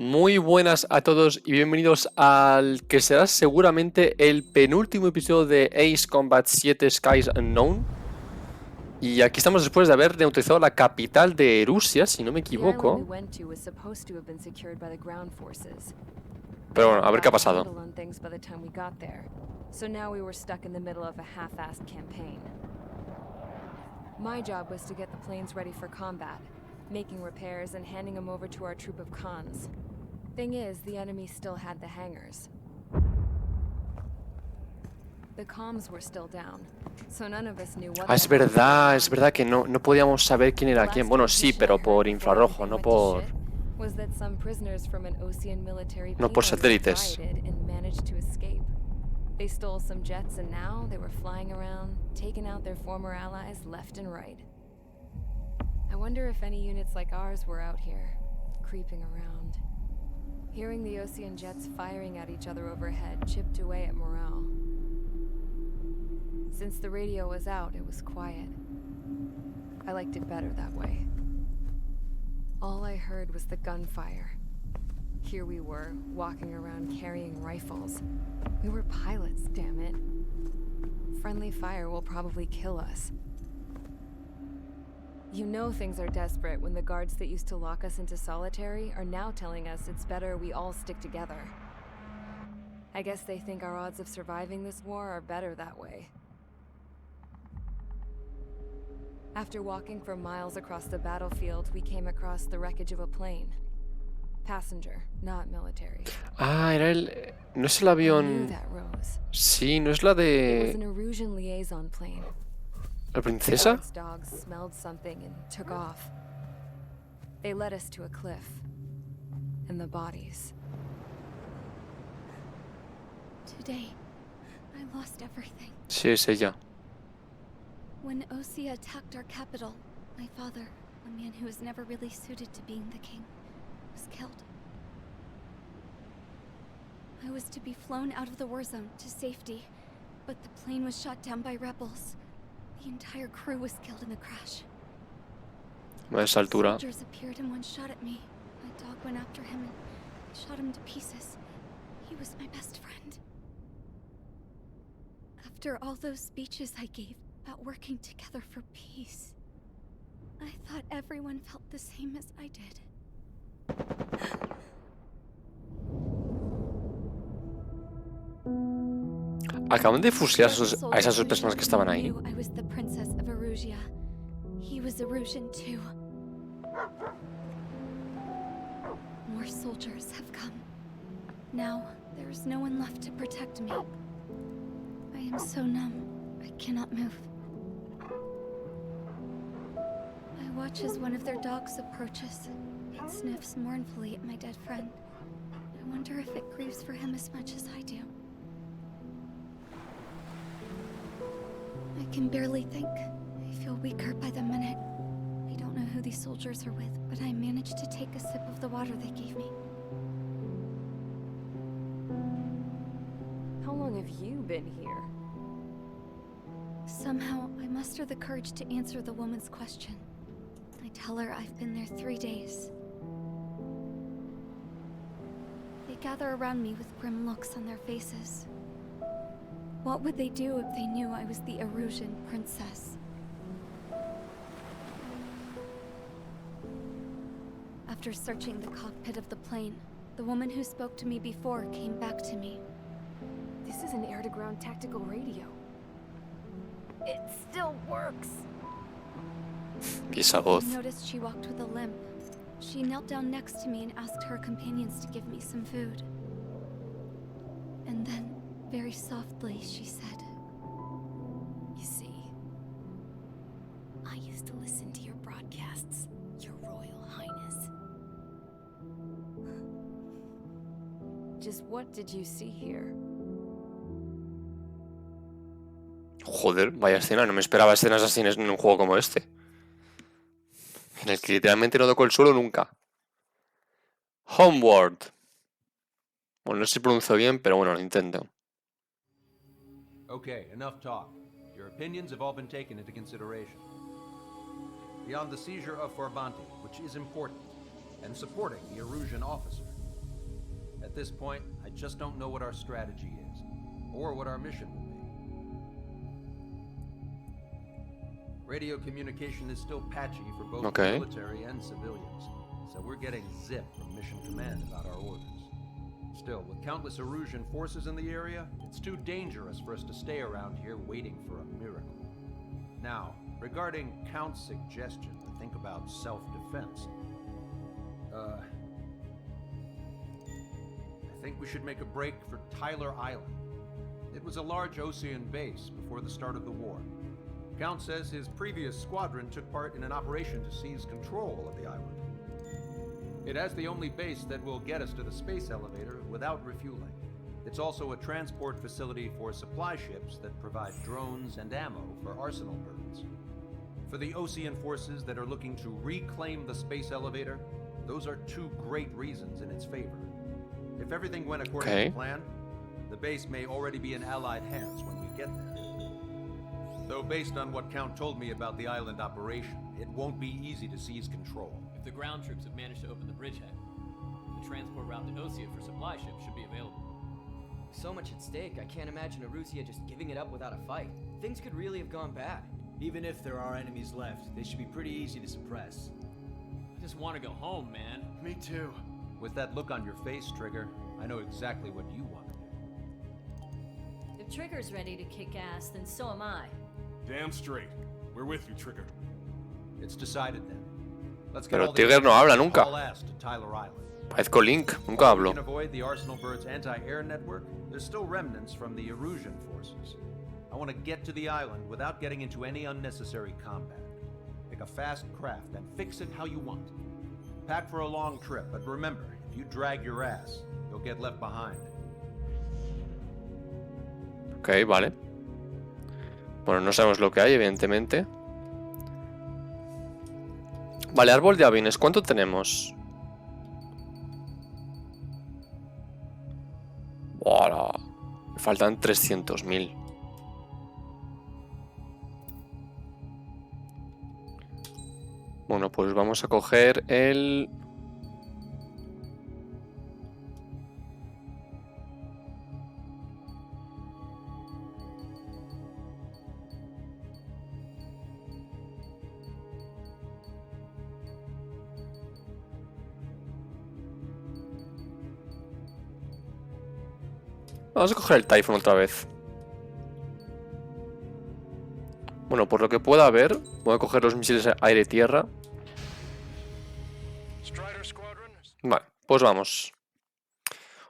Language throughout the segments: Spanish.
Muy buenas a todos y bienvenidos al que será seguramente el penúltimo episodio de Ace Combat 7 Skies Unknown. Y aquí estamos después de haber neutralizado la capital de Rusia, si no me equivoco. Pero bueno, a ver qué ha pasado. My job was to get the planes ready for combat, making repairs and handing them over to our troop of cons. Thing is, the enemy still had the hangars. The comms were still down, so none of us knew what Es verdad que no podíamos saber quién era quién. Bueno, sí, pero por infrarrojo, no por satélites. They stole some jets and now they were flying around, taking out their former allies left and right. I wonder if any units like ours were out here, creeping around. Hearing the Ocean jets firing at each other overhead chipped away at morale. Since the radio was out, it was quiet. I liked it better that way. All I heard was the gunfire. Here we were, walking around carrying rifles. We were pilots, damn it. Friendly fire will probably kill us. You know things are desperate when the guards that used to lock us into solitary are now telling us it's better we all stick together. I guess they think our odds of surviving this war are better that way. After walking for miles across the battlefield, we came across the wreckage of a plane. Passenger, not military. Ah, era el... ¿No es el avión? Sí, ¿no es la de... ¿La princesa? Dogs smelled something and took off. They led us to a cliff. And the bodies. Today, I lost everything. Sí, es ella. When Osea attacked our capital, my father, a man who was never really suited to being the king, was killed. I was to be flown out of the war zone to safety, but the plane was shot down by rebels. The entire crew was killed in the crash. A esa altura. Soldiers appeared and one shot at me. My dog went after him and shot him to pieces. He was my best friend. After all those speeches I gave about working together for peace, I thought everyone felt the same as I did. Acaban de fusilar a esas dos personas que estaban ahí. I was the princess of Erusia. He was Erusian too. More soldiers have come. Now there is no one left to protect me. I am so numb, I cannot move. I watch as one of their dogs approaches. It sniffs mournfully at my dead friend. I wonder if it grieves for him as much as I do. I can barely think. I feel weaker by the minute. I don't know who these soldiers are with, but I managed to take a sip of the water they gave me. How long have you been here? Somehow, I muster the courage to answer the woman's question. I tell her I've been there 3 days. They gather around me with grim looks on their faces. What would they do if they knew I was the Erusian princess? After searching the cockpit of the plane, the woman who spoke to me before came back to me. This is an air-to-ground tactical radio. It still works. Y esa voz. I noticed she walked with a limp. She knelt down next to me and asked her companions to give me some food. And then, very softly, she said, "You see, I used to listen to your broadcasts, Your Royal Highness." Just what did you see here? Joder, vaya escena, no me esperaba escenas así en un juego como este. En el que literalmente no tocó el suelo nunca. Homeward. Bueno, no sé si pronuncio bien, pero bueno, lo intento. Okay, enough talk. Your opinions have all been taken into consideration. Beyond the seizure of Forbanti, which is important, and supporting the Erusian officer, At this point, I just don't know what our strategy is, or what our mission will be. Radio communication is still patchy for both Okay. military and civilians, so we're getting zip from Mission Command about our orders. Still, with countless Erusian forces in the area, it's too dangerous for us to stay around here waiting for a miracle. Now, regarding Count's suggestion to think about self-defense, I think we should make a break for Tyler Island. It was a large Osean base before the start of the war. Count says his previous squadron took part in an operation to seize control of the island. It has the only base that will get us to the space elevator without refueling. It's also a transport facility for supply ships that provide drones and ammo for arsenal birds. For the Osean forces that are looking to reclaim the space elevator, those are two great reasons in its favor. If everything went according to plan, the base may already be in Allied hands when we get there. Though based on what Count told me about the island operation, it won't be easy to seize control. If the ground troops have managed to open the bridgehead, the transport route to Osea for supply ships should be available. So much at stake, I can't imagine Erusia just giving it up without a fight. Things could really have gone bad. Even if there are enemies left, they should be pretty easy to suppress. I just want to go home, man. Me too. With that look on your face, Trigger, I know exactly what you want to do. If Trigger's ready to kick ass, then so am I. Damn straight. We're with you, Trigger. It's decided then. Let's get Pero all the Trigger no habla nunca. all ass to Tyler Island. Parezco Link, nunca We hablo. can avoid the Arsenal Bird's anti-air network. There's still remnants from the Erusian forces. I want to get to the island without getting into any unnecessary combat. Pick a fast craft and fix it how you want. Pack for a long trip, but remember, if you drag your ass, you'll get left behind. Ok, vale. Bueno, no sabemos lo que hay, evidentemente. Vale, árbol de aviones, ¿cuánto tenemos? ¡Hola! Me faltan 300.000. Bueno, pues vamos a coger el... Vamos a coger el Typhoon otra vez. Bueno, por lo que pueda haber, voy a coger los misiles aire-tierra. Vale, pues vamos.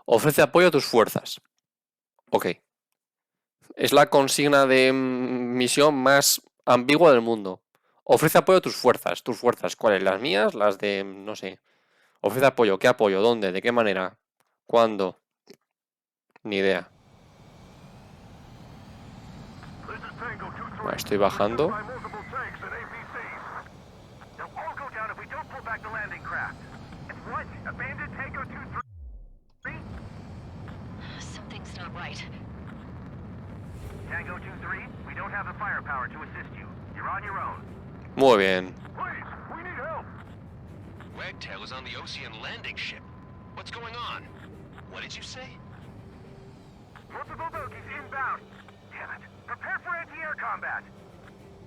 Ofrece apoyo a tus fuerzas. Ok. Es la consigna de misión más ambigua del mundo. Ofrece apoyo a tus fuerzas. ¿Tus fuerzas cuáles? ¿Las mías? ¿Las de...? No sé. Ofrece apoyo. ¿Qué apoyo? ¿Dónde? ¿De qué manera? ¿Cuándo? Ni idea. Vale, estoy bajando. Something's not right. Tango 2-3, we don't have the firepower to assist you. You're on your own. Muy bien. Please, we need help. Wagtail is on the Osean landing ship. What's going on? What did you say? Multiple bogies inbound. Damn it. Prepare for anti-air combat.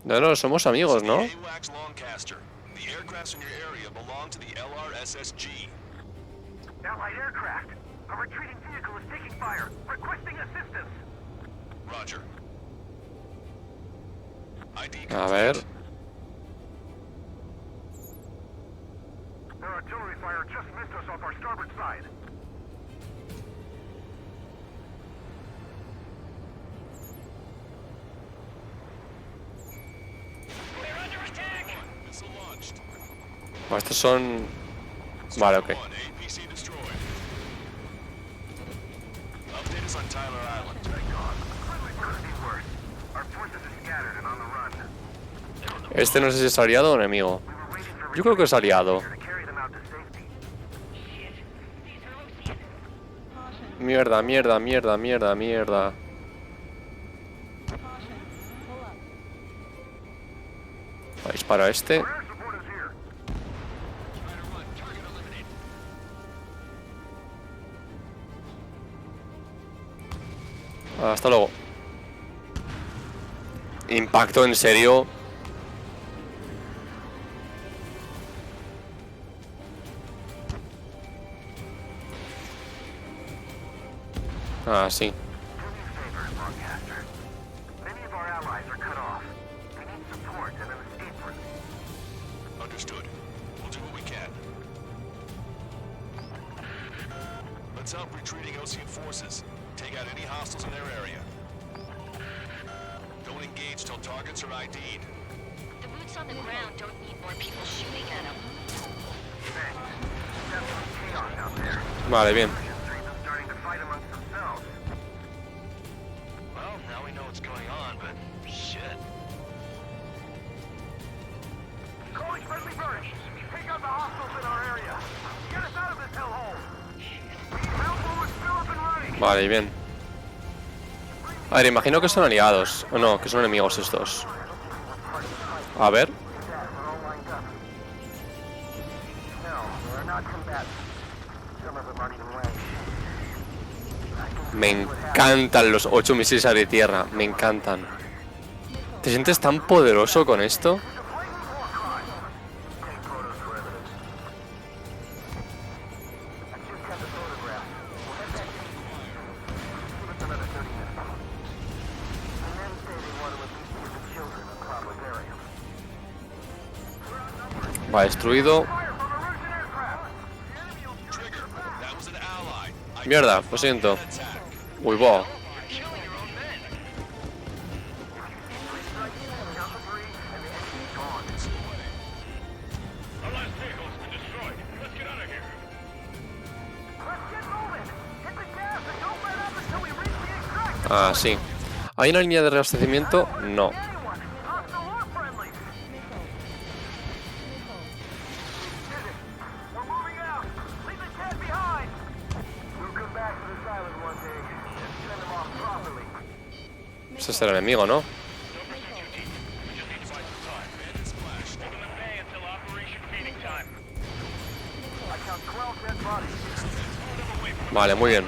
No, no, somos amigos, ¿no? AWACS Lancaster. The aircrafts in your area belong to the LRSSG. Allied aircraft. A retreating vehicle is taking fire. Requesting assistance. Roger. ID A ver. Their artillery fire just missed us off our starboard side. Missile launched. Bueno, estos son... Vale, ok. APC destroyed. Update is on Tyler Island. Thank God. Friendly birds be worse. Our forces are scattered and on the run. Este no sé si es aliado o enemigo. We were waiting for Yo creo que es aliado. to carry them out to safety. Mierda, mierda, mierda, mierda, mierda. Disparo a este. Air support is here. Hasta luego. Impacto, en serio. Ah, sí. Understood. We'll do what we can. Let's help retreating Ocean forces. Take out any hostiles in their area. Don't engage till targets are ID'd. The boots on the ground don't need more people shooting at them. Vale, bien. Well, now we know what's going on, but shit. Calling friendly birds. Take out the hostiles in our area. Get us out of this hellhole. Hellhole is still up and running. Vale, bien. A ver, imagino que son aliados. O no, que son enemigos estos. A ver. Me encantan los 8 misiles aire tierra. Me encantan. ¿Te sientes tan poderoso con esto? Va, destruido. Mierda, lo siento. Uy, va. Ah, sí. ¿Hay una línea de reabastecimiento? No. Ese es el enemigo, ¿no? Vale, muy bien.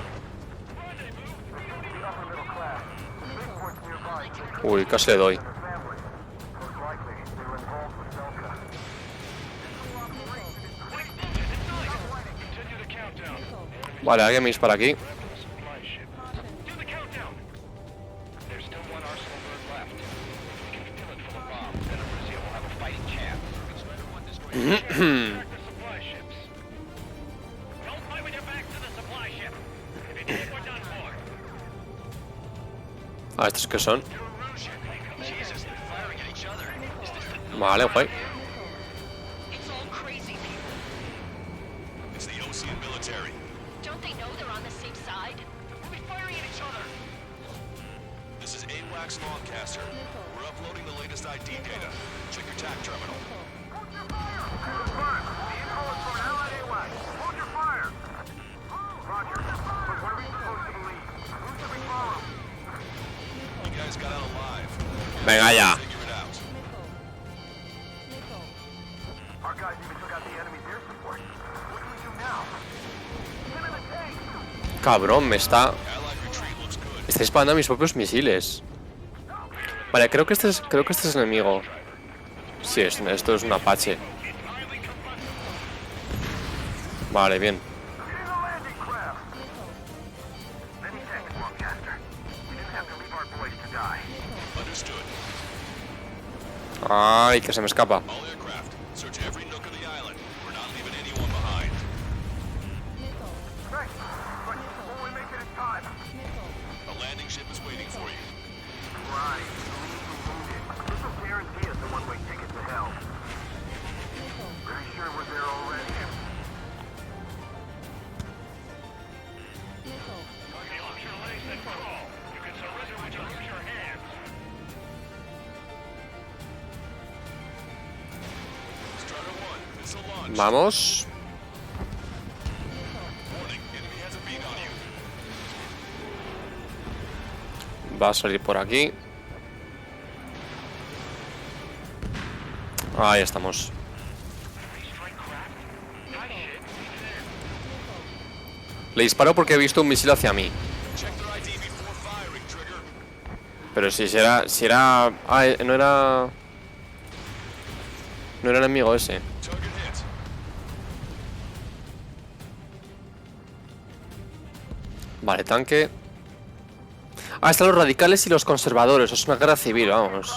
Uy, casi le doy. Vale, alguien me dispara aquí. Ah, ¿estos qué son? Vale, guay. Venga ya. Cabrón, me está disparando a mis propios misiles. Vale, creo que este es enemigo. Sí, esto es un Apache. Vale, bien. Ay, que se me escapa. Vamos. Va a salir por aquí. Ahí estamos. Le disparo porque he visto un misil hacia mí. Pero si era... Ah, no era... No era enemigo ese. Vale, tanque. Ah, están los radicales y los conservadores. Es una guerra civil, vamos.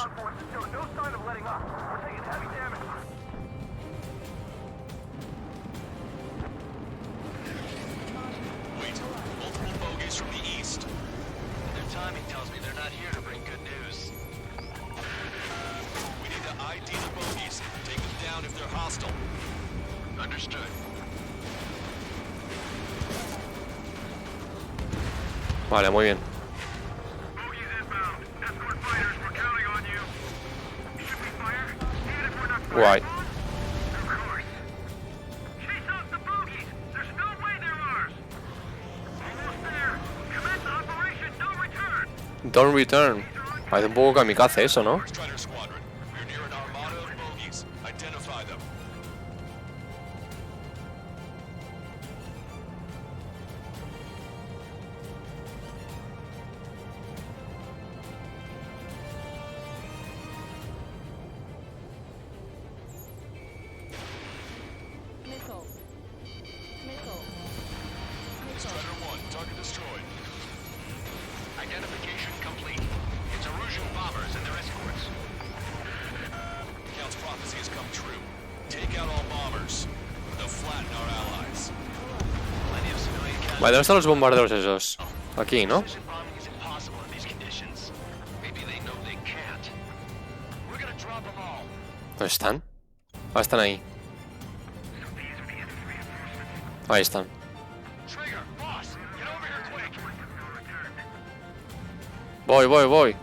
Vale, muy bien. Guay. Don't return. Parece un poco kamikaze eso, ¿no? Identification complete. It's Erusian bombers and their escorts. Count's prophecy has come true. Take out all bombers. They'll flatten our allies. Plenty of civilian casualties. Vale, ¿dónde están los bombarderos esos? Aquí, ¿no? Precision bombing is impossible in these conditions. Maybe they know they can't. We're gonna drop them all. ¿Dónde están? Ah, están ahí. Ahí están. Trigger, boss, get over here quick. Voy.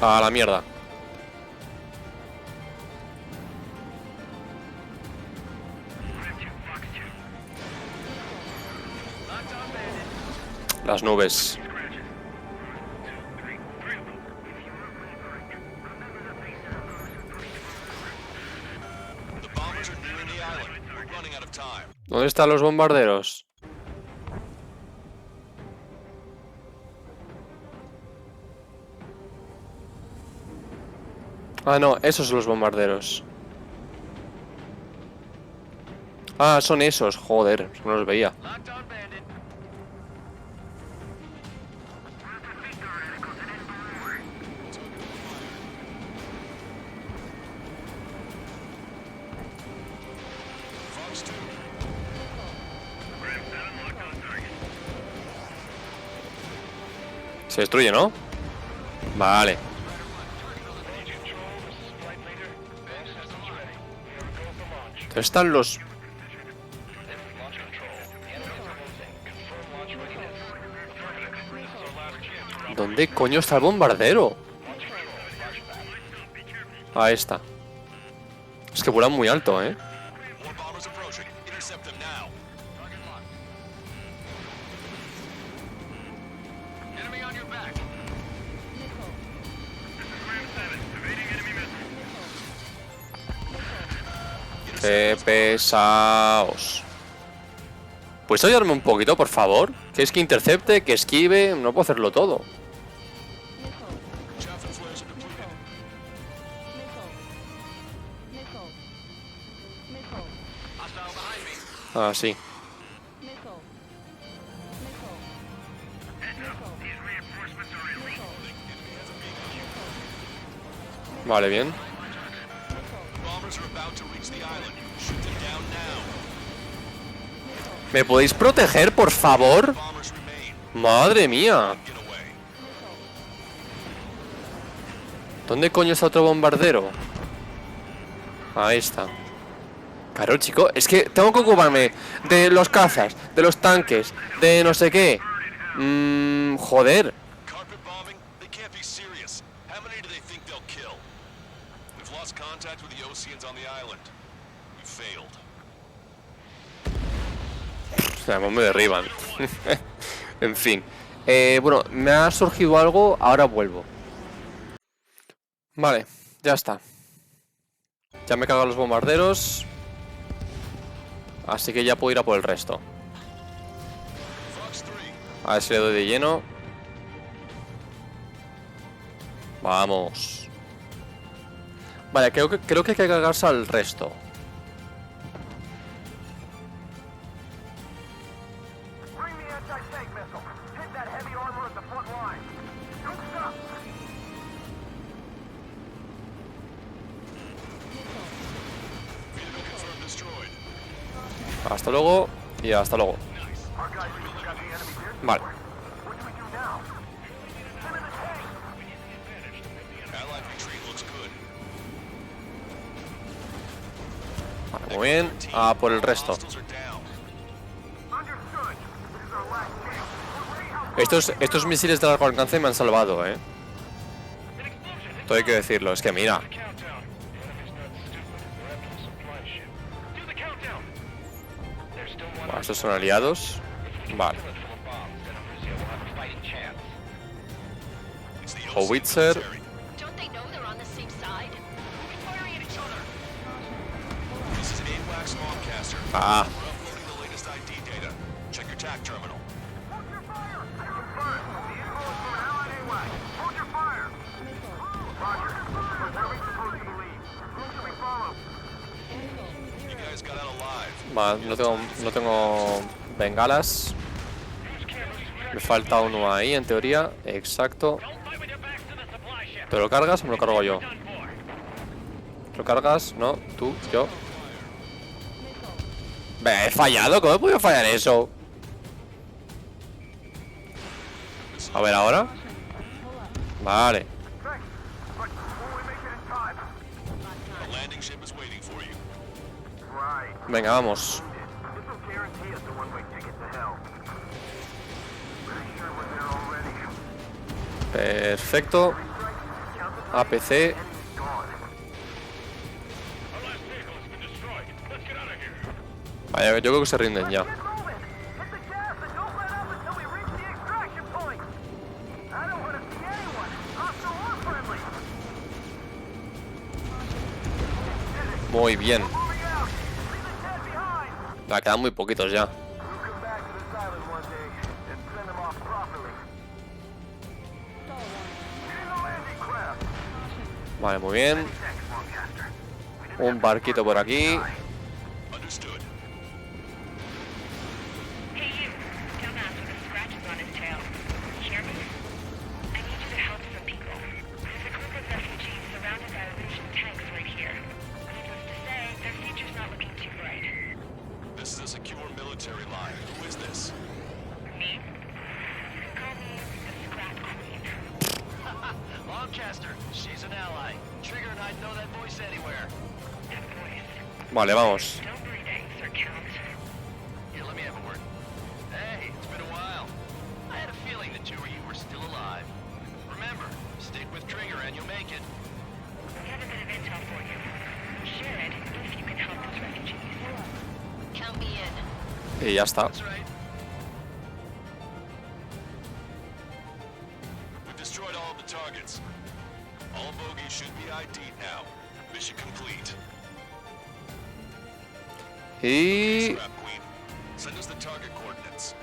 A la mierda. Las nubes. ¿Dónde están los bombarderos? Ah, no, esos son los bombarderos. Ah, son esos, joder, no los veía. Se destruye, ¿no? Vale. ¿Dónde están los...? ¿Dónde coño está el bombardero? Ahí está. Es que vuelan muy alto, ¿eh? Qué pesaos. ¿Puedes ayudarme un poquito, por favor? Que es que intercepte, que esquive. No puedo hacerlo todo. Ah, sí. Vale, bien. ¿Me podéis proteger, por favor? Madre mía. ¿Dónde coño está otro bombardero? Ahí está. Claro, chico, es que tengo que ocuparme de los cazas, de los tanques, de no sé qué. Joder. O sea, me derriban. En fin. Bueno, me ha surgido algo, ahora vuelvo. Vale, ya está. Ya me he cargado los bombarderos. Así que ya puedo ir a por el resto. A ver si le doy de lleno. Vamos. Vale, creo que hay que cargarse al resto. Bring the anti-tank missile. Hit that heavy armor at the front line. Don't stop. Vehicle confirmed destroyed. Hasta luego y hasta luego. Our guys even got the enemy there. Vale. What do we do now? Get in the tank. Allied retreat looks good. Vale, muy bien. A por el resto. Hostiles are down. Understood. This is our last chance. We're ready how Estos misiles de largo alcance me han salvado, Todo hay que decirlo. Es que mira. Vale, estos son aliados. Vale. It's the Howitzer. Don't they know they're on the same side? Firing at each other. This is AWACS Longcaster. Ah. We're uploading the latest ID data. Check your TAC terminal. Hold your fire. Confirmed. The info is from an allied AWAC. Hold your fire. Roger. Where are we supposed to believe? Who should we follow? You guys got out alive. Vale, no tengo bengalas. Me falta uno ahí, en teoría. Exacto. ¿Te lo cargas o me lo cargo yo? ¿Te lo cargas? No, tú, yo. He fallado, ¿cómo he podido fallar eso? A ver, ahora. Vale. Thanks. But will we make it in time? The landing ship is waiting for you. Right. Venga, vamos. This will guarantee us a one-way ticket to hell. Pretty sure we're there already. Perfecto. APC. Vaya, yo creo que se rinden ya. Get moving! Hit the gas and don't let up until we reach the extraction point! I don't want to see anyone, hostile or friendly! Muy bien. Moving out! Leave the dead behind! Ya quedan muy poquitos ya. We'll come back to this island one day and send them off properly. Get in the landing craft! Vale, muy bien. Thanks, Longcaster. Un barquito por aquí. Understood. Hey, you. Dumbass with the scratches on his tail. Hear me? I need you to help some people. There's a group of refugees surrounded by Russian tanks right here. Needless to say, their future's not looking too bright. This is a secure military line. Who is this? Me? Call me the Scrap Queen. Longcaster, she's an ally. Trigger and I'd know that voice anywhere. That voice. Vale, vamos. Don't breathe eggs or count. Here, let me have a word. Hey, it's been a while. I had a feeling the two of you were still alive. Remember, stick with Trigger and you'll make it. We have a bit of intel for you. Share it if you can help those refugees. Count me in. Y ya está. That's right. We've destroyed all of the targets. All bogies should be ID'd now. Mission complete. Y... Scrap Queen, send us the target coordinates.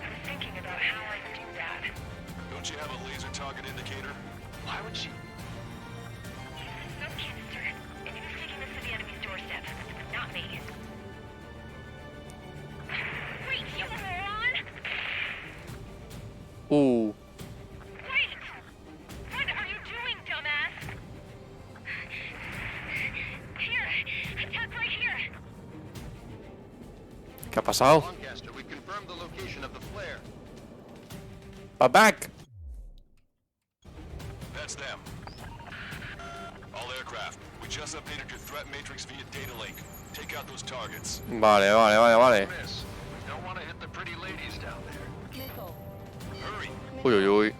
I was thinking about how I'd do that. Don't you have a laser target indicator? Why would she? Some canister. And he was taking this to the enemy's doorstep. Not me. Wait, you moron! Wait! What are you doing, dumbass? Here! Attack right here! ¿Qué ha pasado? Longcaster, we confirmed the location of the flare. Back. That's them. All aircraft, we just updated your threat matrix via data link. Take out those targets. Vale. Miss, we don't want to hit the pretty ladies down there. Hurry. Uy.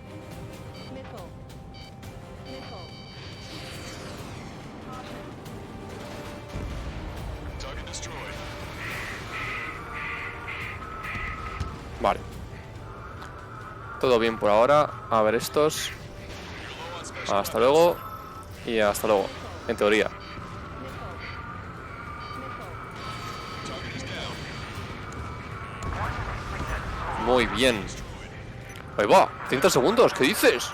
Target destroyed. Vale. Todo bien por ahora. A ver estos. You're low on special Hasta weapons. luego. Y hasta luego. En teoría. Target is down. Muy bien. Ahí va, 30 segundos, ¿qué dices?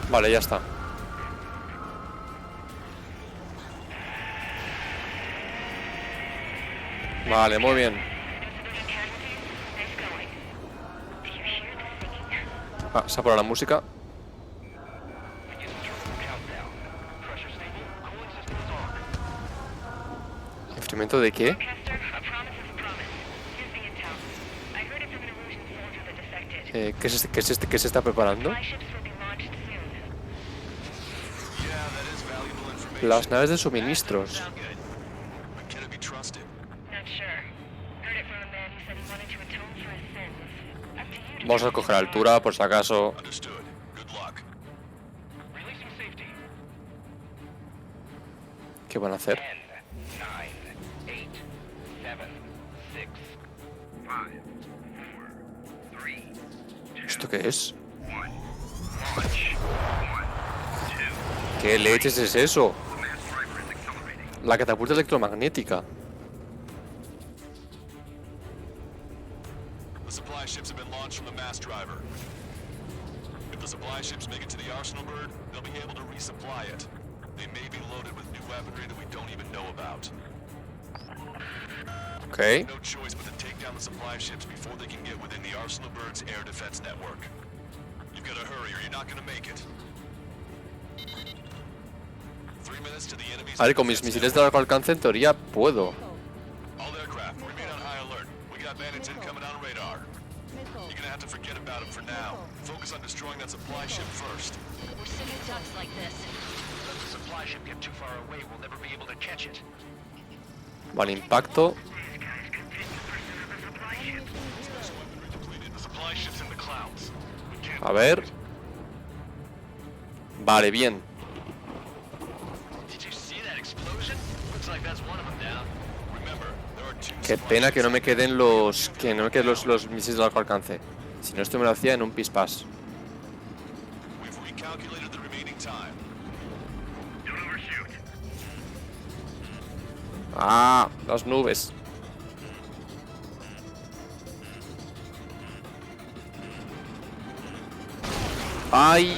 Vale, ya está. Vale, muy bien. Ah, se ha parado la música. ¿Instrumento de qué? ¿Qué se está preparando? Las naves de suministros. Vamos a coger altura por si acaso. ¿Qué van a hacer? ¿Esto qué es? ¿Qué leches es eso? La catapulta electromagnética. The supply ships have been launched from the mass driver. If the supply ships make it to the arsenal bird, they'll be able to resupply it. They may be loaded with new weaponry that we don't even know about. Okay. No choice but to take down the supply ships before they can get within the arsenal bird's air defense network. You've got to hurry or you're not going to make it. 3 minutes to the enemy's. A ver, con mis misiles de largo alcance en teoría puedo. All aircraft, remain on high alert. We got bandits incoming on radar. You're gonna have to forget about them for now. Focus on destroying that supply ship first. We're sitting ducks like this. Let the supply ship get too far away, we'll never be able to catch it. Vale, impacto. The supply ship's in the clouds. A ver. Vale, bien. Did you see that explosion? Looks like that's one of them down. Remember, there are two. Qué pena que no me queden los los misiles de largo alcance. Si no, esto me lo hacía en un pispás. We've recalculated the remaining time. Don't overshoot. Ah, las nubes. Ay,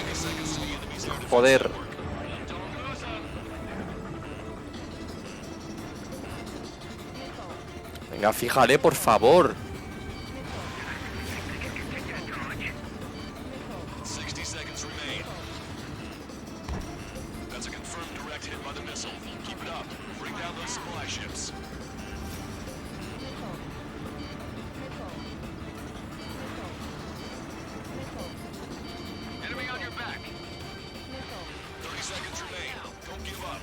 joder. Venga, fíjale, por favor. 60 seconds remain. That's a confirmed direct hit by the missile. Keep it up. Bring down those supply ships. Enemy on your back. 30 seconds remain. Don't give up.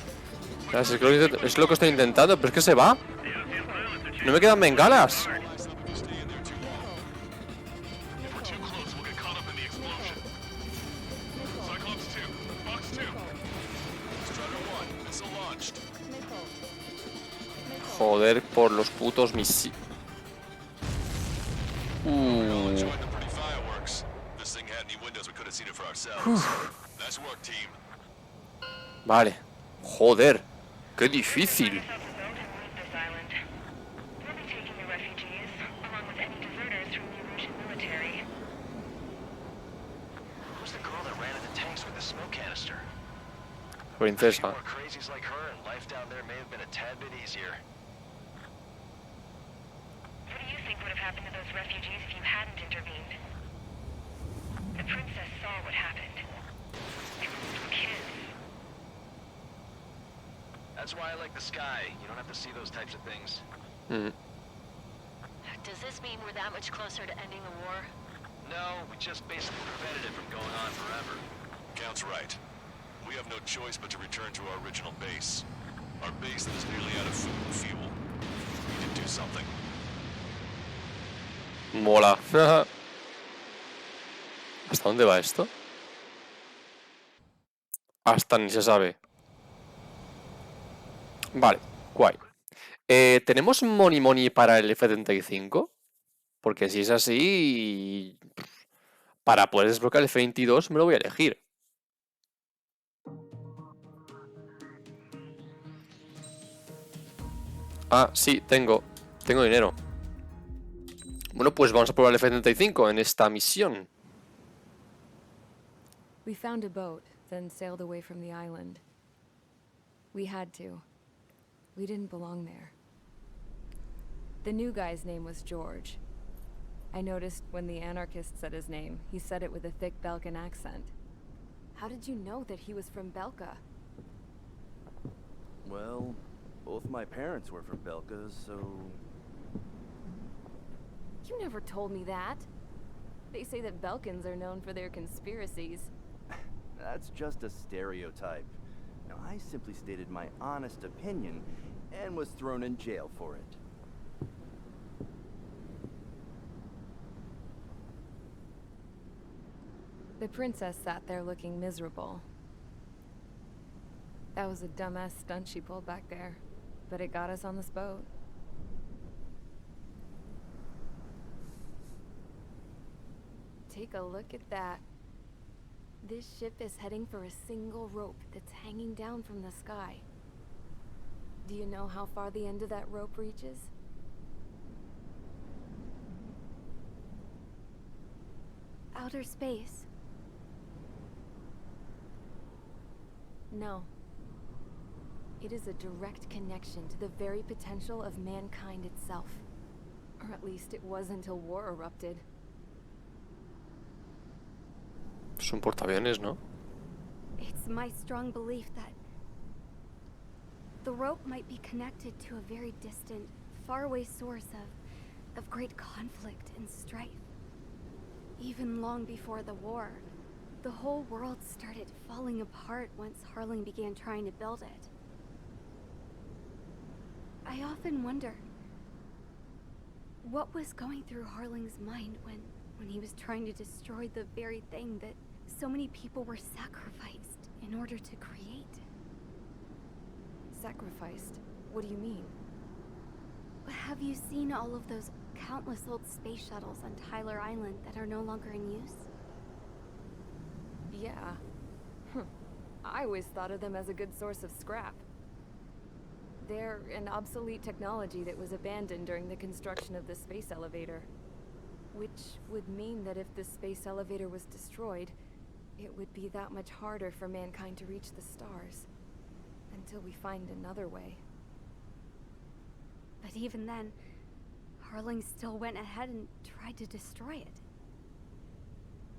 Es lo que estoy intentando, pero es que se va. No me quedan bengalas. Stay in there too long. If we're too close, we'll get caught up in the explosion. Cyclops 2, Fox 2. Strider 1, missile launched. Joder, por los putos misiles. Enjoyed the pretty fireworks. This thing had any windows, we could have seen it for ourselves. Nice work, team. Vale. Joder, qué difícil. Who's the girl that ran into tanks with the smoke canister? Princesa. More crazies like her, and life down there may have been a tad bit easier. What do you think would have happened to those refugees if you hadn't intervened? The princess saw what happened. They were little kids. That's why I like the sky. You don't have to see those types of things. Does this mean we're that much closer to ending the war? No, we just basically prevented it from going on forever. Count's right. We have no choice but to return to our original base. Our base that is nearly out of food and fuel. We need to do something. Mola. ¿Hasta dónde va esto? Hasta ni se sabe. Vale, guay. ¿Tenemos money para el F-35? Porque si es así... para poder desbloquear el F22 me lo voy a elegir. Ah, sí, tengo dinero. Bueno, pues vamos a probar el F-35 en esta misión. We found a boat, then sailed away from the island. We had to. We didn't belong there. The new guy's name was George. I noticed when the anarchist said his name, he said it with a thick Belkan accent. How did you know that he was from Belka? Well, both my parents were from Belka, so... You never told me that. They say that Belkans are known for their conspiracies. That's just a stereotype. Now, I simply stated my honest opinion and was thrown in jail for it. The princess sat there looking miserable. That was a dumbass stunt she pulled back there, but it got us on this boat. Take a look at that. This ship is heading for a single rope that's hanging down from the sky. Do you know how far the end of that rope reaches? Outer space. No. It is a direct connection to the very potential of mankind itself. Or at least it was until war erupted. Es un portaaviones, ¿no? It's my strong belief that the rope might be connected to a very distant, faraway source of great conflict and strife. Even long before the war, the whole world started falling apart once Harling began trying to build it. I often wonder what was going through Harling's mind when he was trying to destroy the very thing that so many people were sacrificed in order to create. Sacrificed? What do you mean? Have you seen all of those countless old space shuttles on Tyler Island that are no longer in use? Yeah. I always thought of them as a good source of scrap. They're an obsolete technology that was abandoned during the construction of the space elevator. Which would mean that if the space elevator was destroyed, it would be that much harder for mankind to reach the stars. Until we find another way. But even then, Harling still went ahead and tried to destroy it.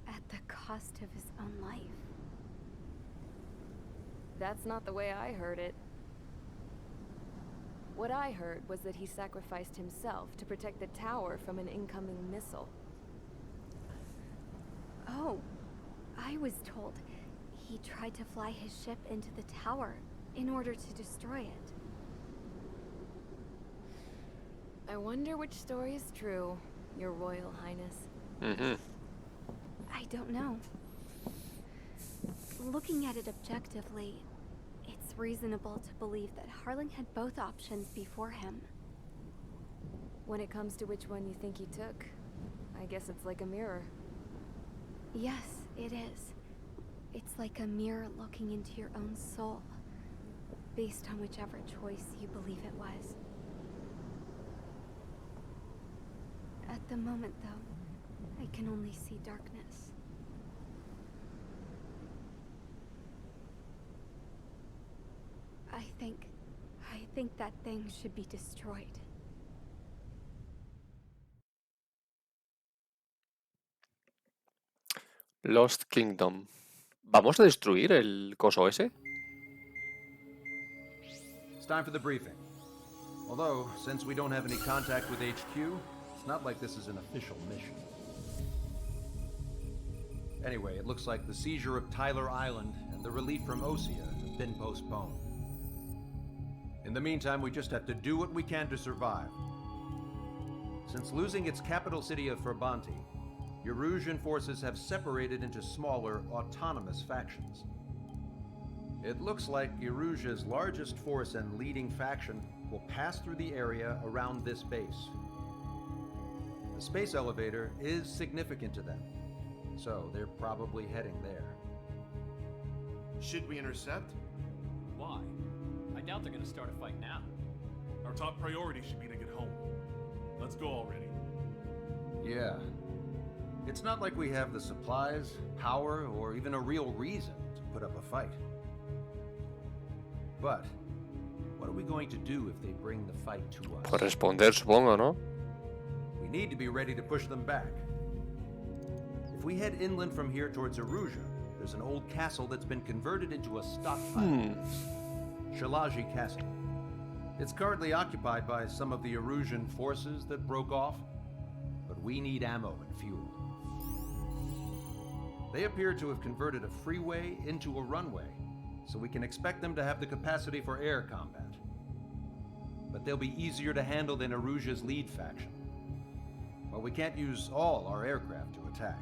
At the cost of his own life. That's not the way I heard it. What I heard was that he sacrificed himself to protect the tower from an incoming missile. Oh, I was told he tried to fly his ship into the tower in order to destroy it. I wonder which story is true, Your Royal Highness. Mm-hmm. I don't know. Looking at it objectively, it's reasonable to believe that Harling had both options before him. When it comes to which one you think he took, I guess it's like a mirror. Yes, it is. It's like a mirror looking into your own soul, based on whichever choice you believe it was. At the moment, though, I can only see darkness. I think that thing should be destroyed. Lost Kingdom. ¿Vamos a destruir el coso ese? It's time for the briefing. Although, since we don't have any contact with HQ, it's not like this is an official mission. Anyway, it looks like the seizure of Tyler Island and the relief from Osea have been postponed. In the meantime, we just have to do what we can to survive. Since losing its capital city of Ferbanti, Erusian forces have separated into smaller, autonomous factions. It looks like Erusia's largest force and leading faction will pass through the area around this base. The space elevator is significant to them, So they're probably heading there. Should we intercept? Why? I doubt they're gonna start a fight now. Our top priority should be to get home. Let's go already. Yeah. It's not like we have the supplies, power, or even a real reason to put up a fight. But what are we going to do if they bring the fight to us? Pues responder, supongo, ¿no? We need to be ready to push them back. If we head inland from here towards Aruja, there's an old castle that's been converted into a stockpile. Shalaji Castle. It's currently occupied by some of the Arujan forces that broke off, but we need ammo and fuel. They appear to have converted a freeway into a runway, so we can expect them to have the capacity for air combat. But they'll be easier to handle than Aruja's lead faction. But we can't use all our aircraft to attack.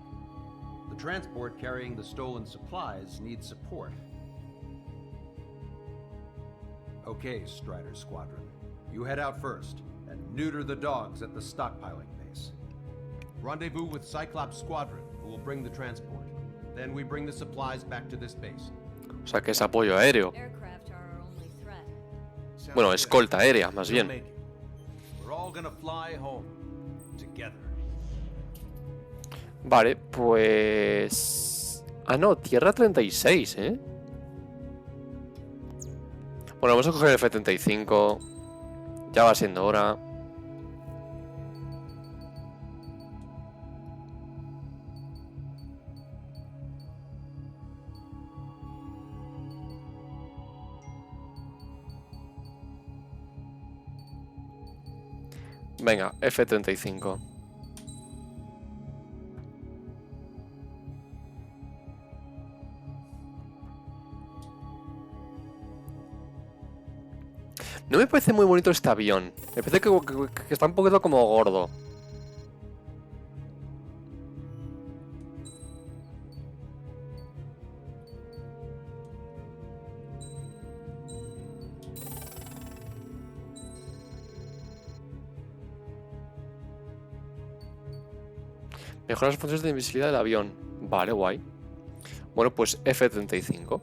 The transport carrying the stolen supplies needs support. Okay, Strider Squadron. You head out first and neuter the dogs at the stockpiling base. Rendezvous with Cyclops Squadron, who will bring the transport. Then we bring the supplies back to this base. O sea, que es apoyo aéreo. Aircraft are our only threat. Bueno, escolta aérea, más bien. We're all gonna fly home together. Vale, pues... Ah, no, Tierra 36, ¿eh? Bueno, vamos a coger el F-35. Ya va siendo hora. Venga, F-35. No me parece muy bonito este avión. Me parece que está un poquito como gordo. Mejorar las funciones de invisibilidad del avión. Vale, guay. Bueno, pues F-35.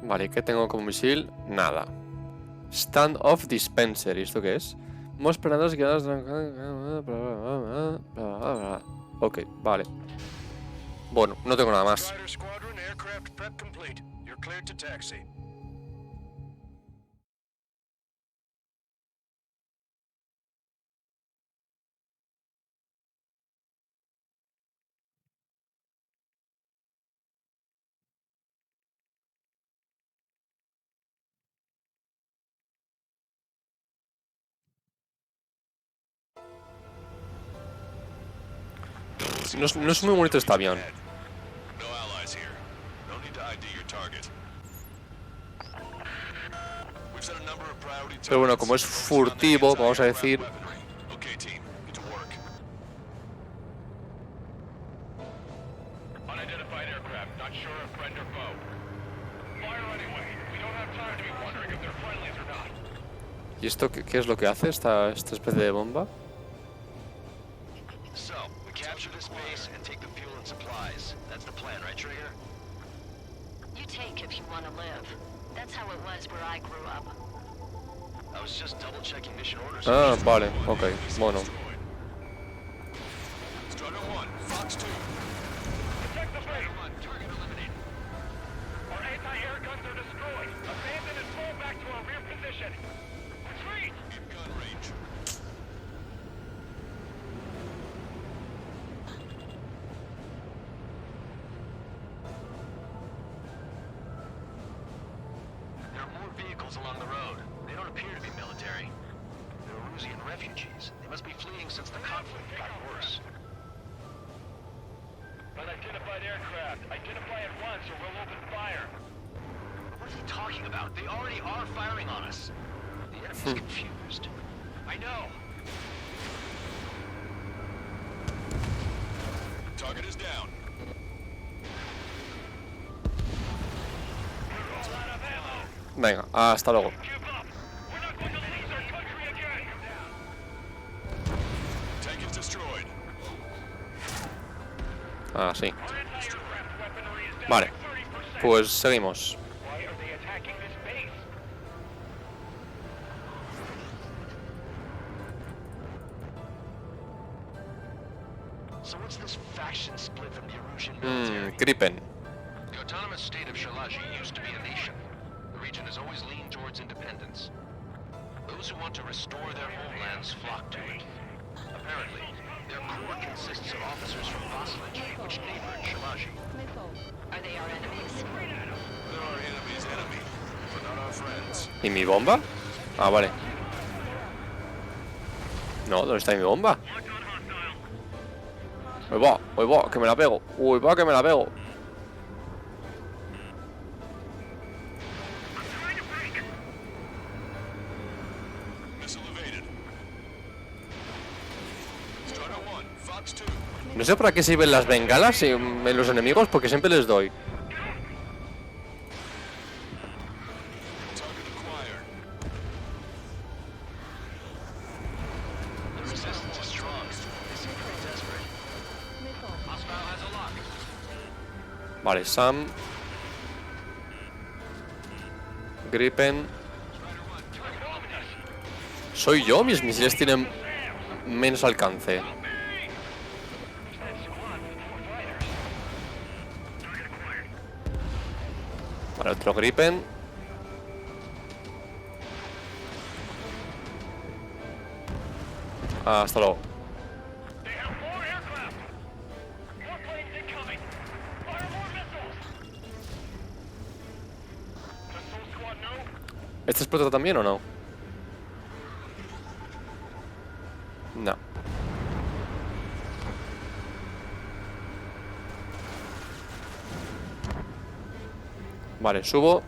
Vale, ¿qué tengo como misil? Nada. Stand-off dispenser. ¿Y esto qué es? Hemos esperado que... Ok, vale. Bueno, no tengo nada más. No es muy bonito este avión. Pero bueno, como es furtivo, vamos a decir... ¿Y esto qué es lo que hace esta especie de bomba? Ah, vale, ok, bueno. Along the road. They don't appear to be military. They're Erusian refugees. They must be fleeing since the conflict got worse. Unidentified aircraft. Identify at once or we'll open fire. What is he talking about? They already are firing on us. The enemy's confused. I know. Target is down. Venga, hasta luego. Ah, sí. Vale. Pues seguimos. Gripen. The autonomous state of Shalaji used to be a nation. The region has always leaned towards independence. Those who want to restore their homelands flock to it. Apparently, their core consists of officers from Vassalage, which neighbored Shalaji. Are they our enemies? They're our enemy's enemy, but not our friends. ¿Y mi bomba? Ah, vale. No, ¿dónde está mi bomba? Uy, va, que me la pego. Uy, va, que me la pego. No sé para qué sirven las bengalas en los enemigos, porque siempre les doy. Vale, Sam. Gripen. Soy yo, mis misiles tienen menos alcance. Vale, otro Gripen. Hasta luego. ¿Este explota también o no? No. Vale, subo.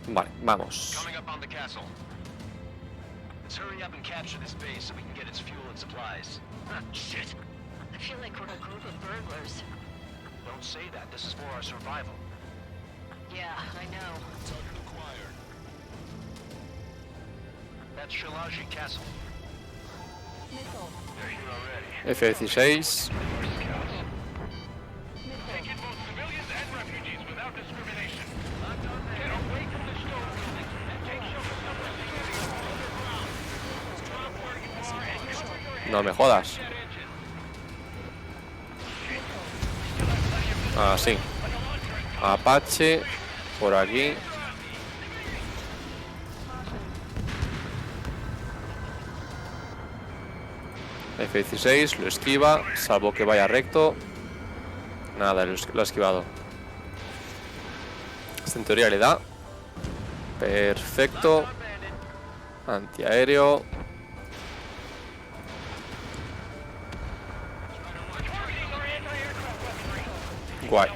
Vale, vamos. Coming up on the castle. Let's hurry up and capture this base so we can get its fuel and supplies. Shit. I feel like we're a group of burglars. Don't say that. This is for our survival. Yeah, I know. Target acquired. That's Shalaji Castle. They're here already. F-16. Take in both civilians and refugees without discrimination. Get away from the stone buildings and take shelter somewhere secure underground. Drop where you are and cover your head. No me jodas. Ah, sí. Apache. Por aquí. F-16, lo esquiva, salvo que vaya recto. Nada, lo ha esquivado. Esta en teoría le da. Perfecto. Antiaéreo. Guay.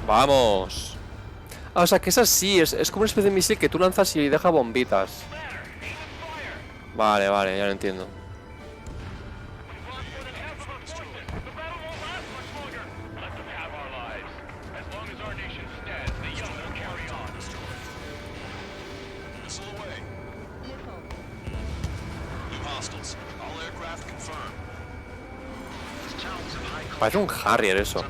Vamos. Ah, o sea que es así, es como una especie de misil que tú lanzas y deja bombitas. Vale, vale, ya lo entiendo. Parece un Harrier eso.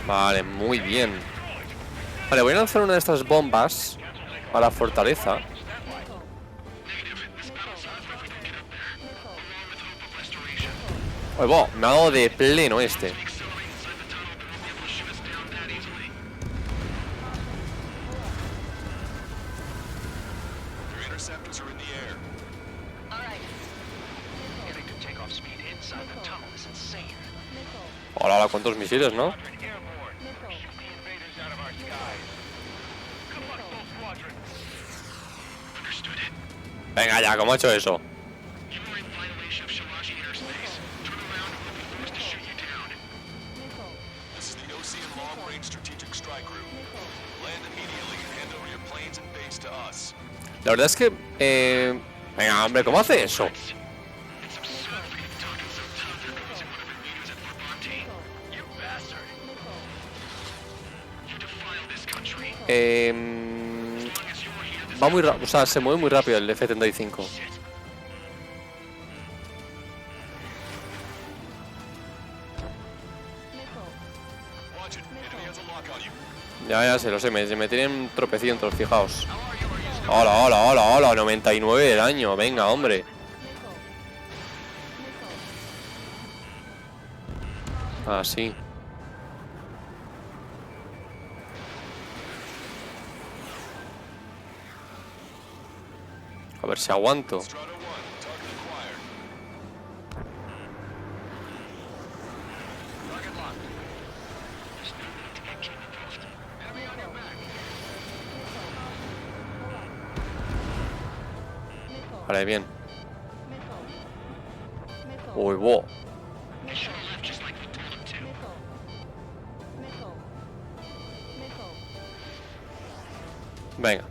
Vale, muy bien. Vale, voy a lanzar una de estas bombas a la fortaleza. Oye, wow, me ha dado de pleno este. Hola, hola, cuántos misiles, ¿no? Venga ya, ¿cómo ha hecho eso? This is the Ocean Long Range Strategic Strike Group. Land immediately and hand over your planes and base to us. La verdad es que... Venga, hombre, ¿cómo hace eso? Va muy rápido, o sea, se mueve muy rápido el F-35. Ya sé, lo sé, me tienen tropecientos, fijaos. Hola, hola, hola, hola, 99 de daño, venga, hombre. Así. A ver si aguanto. Vale, bien. Uy, wow. Venga.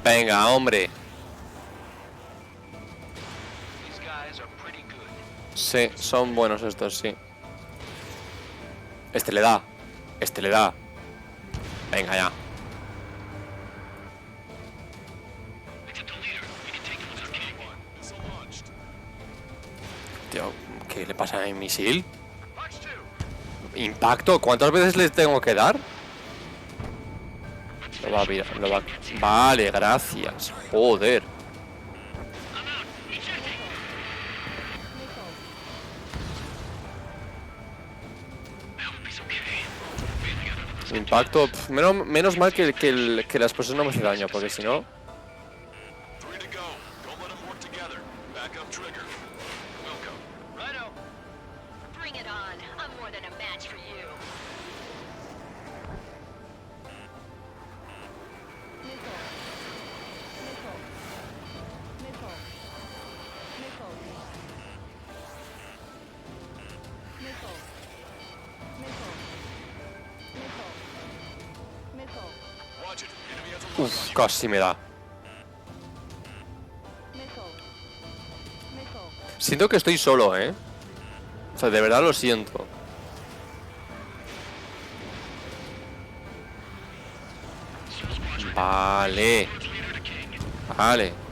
Venga, hombre. Sí, son buenos estos, sí. Este le da. Este le da. Venga ya. Tío, ¿qué le pasa a mi misil? ¿Impacto? ¿Cuántas veces le tengo que dar? Lo va a mirar, lo va... Vale, gracias. Joder. Impacto. Menos mal que la explosión no me hace daño, porque si no... Uf, casi me da. Siento que estoy solo, ¿eh? O sea, de verdad lo siento. Vale. Vale.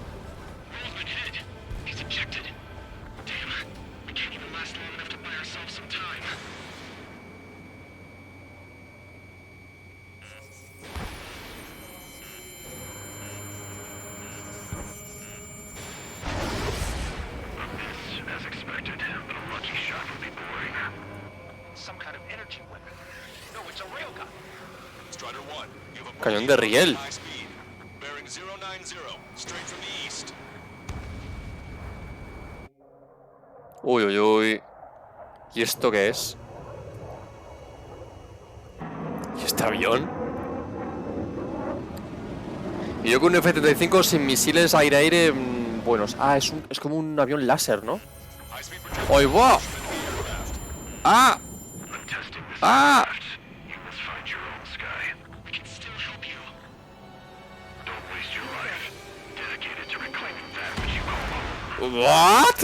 Cañón de riel. Uy, uy, uy. ¿Y esto qué es? ¿Y este avión? Y yo con un F-35 sin misiles aire-aire buenos. Ah, es como un avión láser, ¿no? ¡Uy, wow! ¡Ah! ¡Ah! ¿What?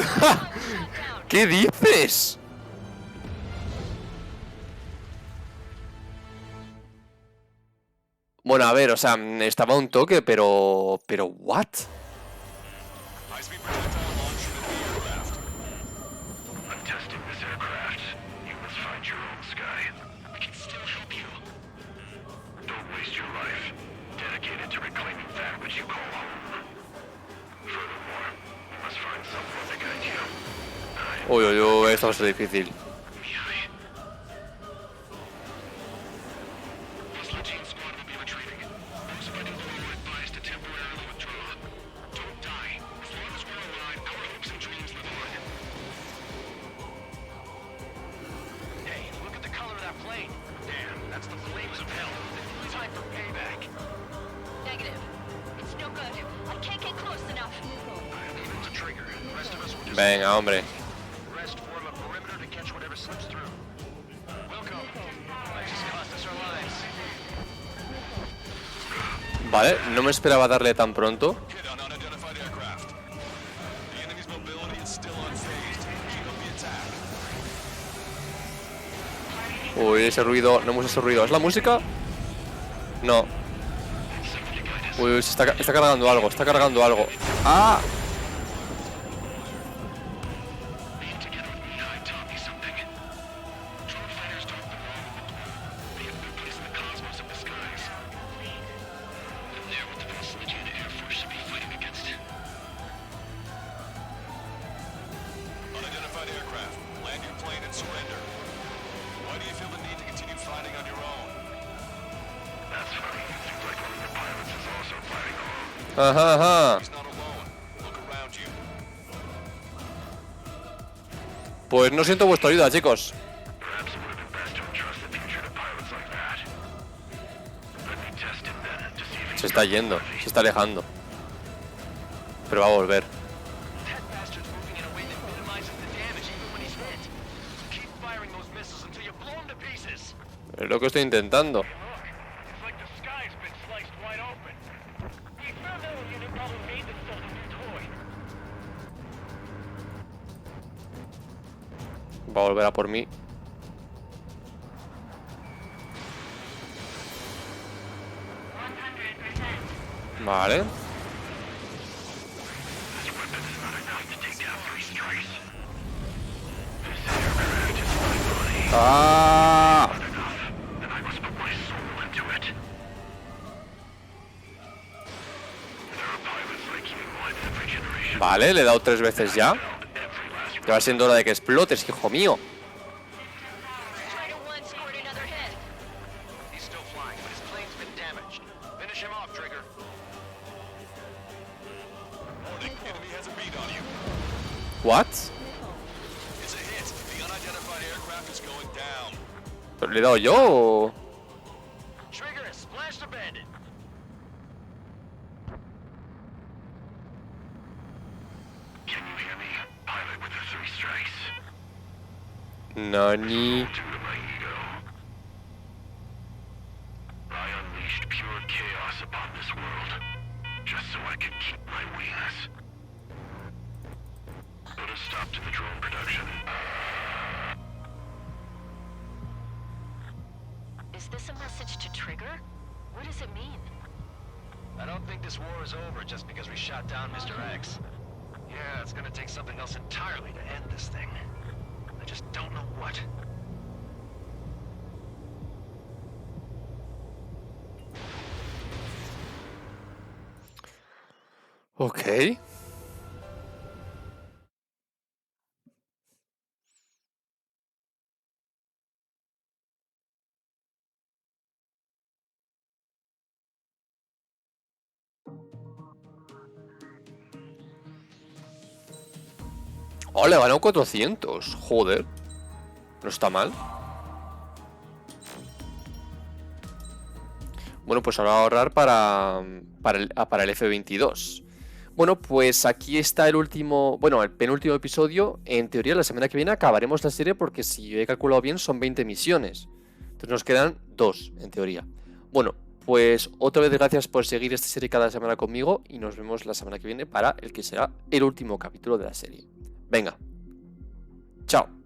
¿Qué dices? Bueno, a ver, o sea, estaba un toque, pero ¿what? Uy, uy, uy, esto va a ser difícil. Venga, hombre. Vale, no me esperaba darle tan pronto. Uy, ese ruido, no me gusta ese ruido. ¿Es la música? No. Uy, está cargando algo, está cargando algo. ¡Ah! Ajá, ajá. Pues no siento vuestra ayuda, chicos. Se está yendo, se está alejando. Pero va a volver. Es lo que estoy intentando. Va a volver a por mí. Vale. ¡Ah! Vale, le he dado 3 veces ya. Ya va siendo hora de que explotes, hijo mío. What? ¿Pero le he dado yo o...? Nani. Is this a message to Trigger? What does it mean? I don't think this war is over just because we shot down Mr. X. Yeah, it's gonna take something else entirely to end this thing. I just don't know what. Ok. Oh, le ganó 400. Joder. No está mal. Bueno, pues ahora voy a ahorrar para el F22. Bueno, pues aquí está el último... Bueno, el penúltimo episodio. En teoría, la semana que viene acabaremos la serie porque si he calculado bien son 20 misiones. Entonces nos quedan 2, en teoría. Bueno, pues otra vez gracias por seguir esta serie cada semana conmigo y nos vemos la semana que viene para el que será el último capítulo de la serie. Venga. Chao.